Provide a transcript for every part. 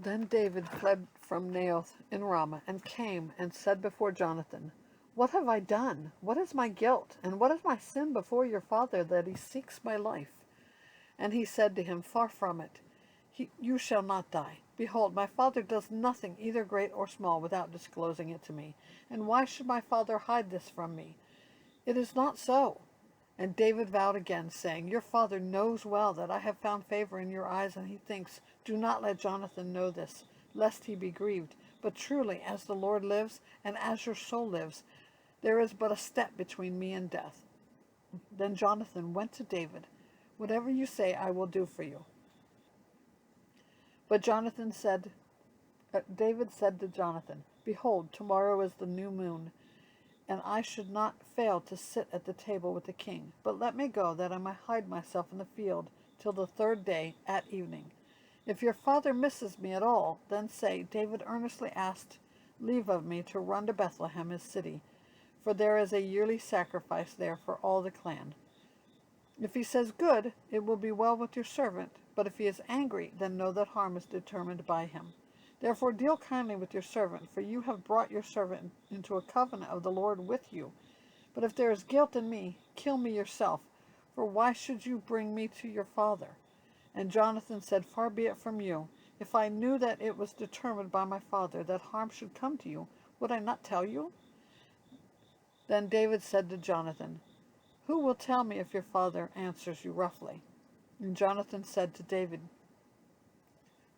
Then David fled from Naioth in Ramah, and came and said before Jonathan, What have I done? What is my guilt? And what is my sin before your father, that he seeks my life? And he said to him, Far from it. You shall not die. Behold, my father does nothing, either great or small, without disclosing it to me. And why should my father hide this from me? It is not so. And David vowed again, saying, Your father knows well that I have found favor in your eyes, and he thinks, Do not let Jonathan know this, lest he be grieved. But truly, as the Lord lives, and as your soul lives, there is but a step between me and death. Then Jonathan went to David. Whatever you say, I will do for you. But David said to Jonathan, Behold, tomorrow is the new moon, and I should not fail to sit at the table with the king. But let me go, that I may hide myself in the field till the third day at evening. If your father misses me at all, then say, David earnestly asked leave of me to run to Bethlehem his city, for there is a yearly sacrifice there for all the clan. If he says good, it will be well with your servant, but if he is angry, then know that harm is determined by him. Therefore deal kindly with your servant, for you have brought your servant into a covenant of the Lord with you. But if there is guilt in me, kill me yourself, for why should you bring me to your father? And Jonathan said, Far be it from you. If I knew that it was determined by my father that harm should come to you, would I not tell you? Then David said to Jonathan, Who will tell me if your father answers you roughly? And Jonathan said to David,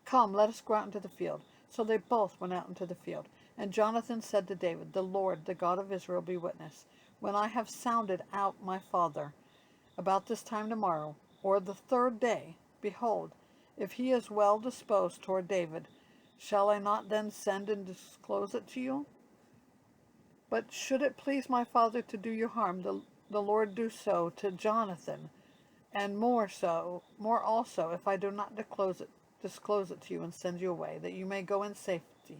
Come, let us go out into the field. So they both went out into the field. And Jonathan said to David, The Lord, the God of Israel, be witness. When I have sounded out my father about this time tomorrow, or the third day, behold, if he is well disposed toward David, shall I not then send and disclose it to you? But should it please my father to do you harm, the Lord do so to Jonathan, and more also, if I do not disclose it to you and send you away, that you may go in safety.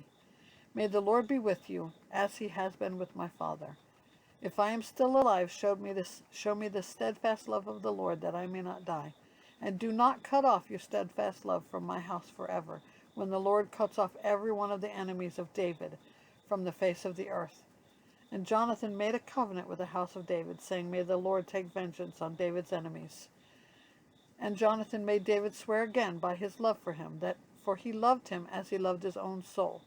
May the Lord be with you, as he has been with my father. If I am still alive, show me the steadfast love of the Lord, that I may not die. And do not cut off your steadfast love from my house forever, when the Lord cuts off every one of the enemies of David from the face of the earth. And Jonathan made a covenant with the house of David, saying, May the Lord take vengeance on David's enemies. And Jonathan made David swear again by his love for him, for he loved him as he loved his own soul.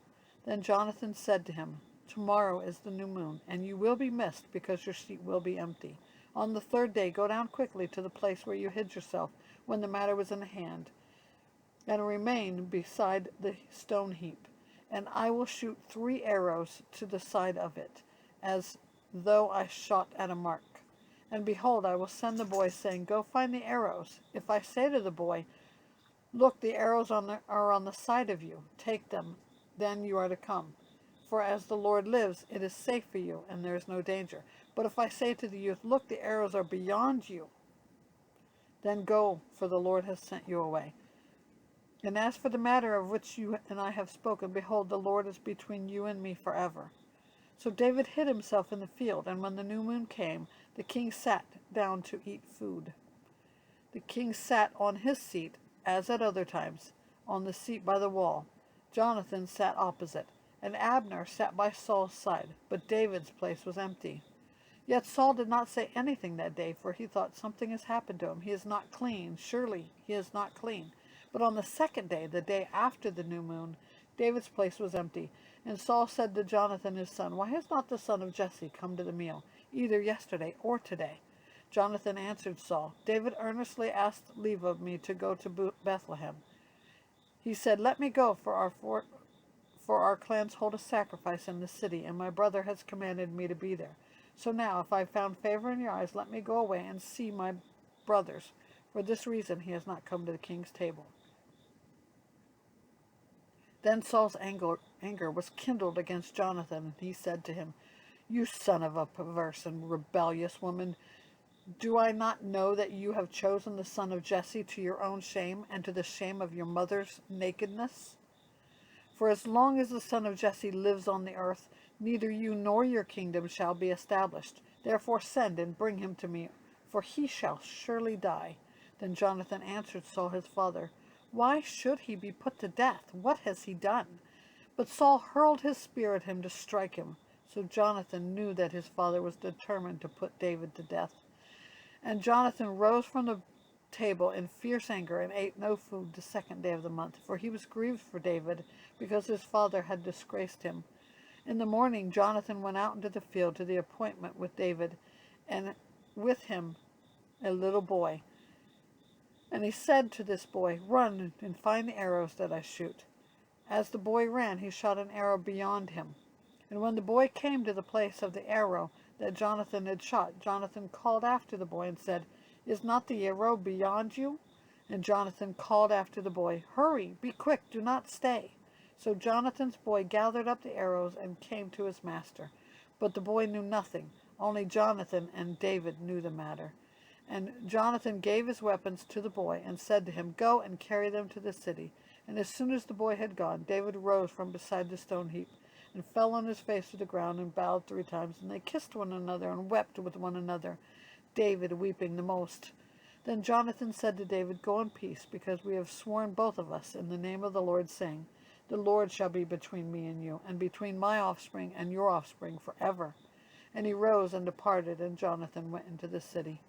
Then Jonathan said to him, Tomorrow is the new moon, and you will be missed, because your seat will be empty. On the third day go down quickly to the place where you hid yourself when the matter was in hand, and remain beside the stone heap. And I will shoot 3 arrows to the side of it, as though I shot at a mark. And behold, I will send the boy, saying, Go find the arrows. If I say to the boy, Look, the arrows are on the side of you, take them, then you are to come. For as the Lord lives, it is safe for you, and there is no danger. But if I say to the youth, Look, the arrows are beyond you, then go, for the Lord has sent you away. And as for the matter of which you and I have spoken, behold, the Lord is between you and me forever. So David hid himself in the field, and when the new moon came, the king sat down to eat food. The king sat on his seat, as at other times, on the seat by the wall. Jonathan sat opposite, and Abner sat by Saul's side, but David's place was empty. Yet Saul did not say anything that day, for he thought, Something has happened to him. He is not clean. Surely he is not clean. But on the second day, the day after the new moon, David's place was empty. And Saul said to Jonathan his son, Why has not the son of Jesse come to the meal, either yesterday or today? Jonathan answered Saul, David earnestly asked leave of me to go to Bethlehem. He said, Let me go, for our clans hold a sacrifice in the city, and my brother has commanded me to be there. So now, if I have found favor in your eyes, let me go away and see my brothers. For this reason he has not come to the king's table. Then Saul's anger was kindled against Jonathan, and he said to him, You son of a perverse and rebellious woman, do I not know that you have chosen the son of Jesse to your own shame, and to the shame of your mother's nakedness? For as long as the son of Jesse lives on the earth, neither you nor your kingdom shall be established. Therefore send and bring him to me, for he shall surely die. Then Jonathan answered Saul his father, Why should he be put to death? What has he done?" But Saul hurled his spear at him to strike him. So Jonathan knew that his father was determined to put David to death. And Jonathan rose from the table in fierce anger and ate no food the second day of the month, for he was grieved for David, because his father had disgraced him. In the morning Jonathan went out into the field to the appointment with David, and with him a little boy. And he said to this boy, "Run and find the arrows that I shoot." As the boy ran, he shot an arrow beyond him. And when the boy came to the place of the arrow that Jonathan had shot, Jonathan called after the boy and said, "Is not the arrow beyond you?" And Jonathan called after the boy, "Hurry, be quick, do not stay." So Jonathan's boy gathered up the arrows and came to his master. But the boy knew nothing. Only Jonathan and David knew the matter. And Jonathan gave his weapons to the boy and said to him, "Go and carry them to the city." And as soon as the boy had gone, David rose from beside the stone heap and fell on his face to the ground and bowed 3 times. And they kissed one another and wept with one another, David weeping the most. Then Jonathan said to David, "Go in peace, because we have sworn both of us in the name of the Lord, saying, 'The Lord shall be between me and you, and between my offspring and your offspring forever.'" And he rose and departed, and Jonathan went into the city.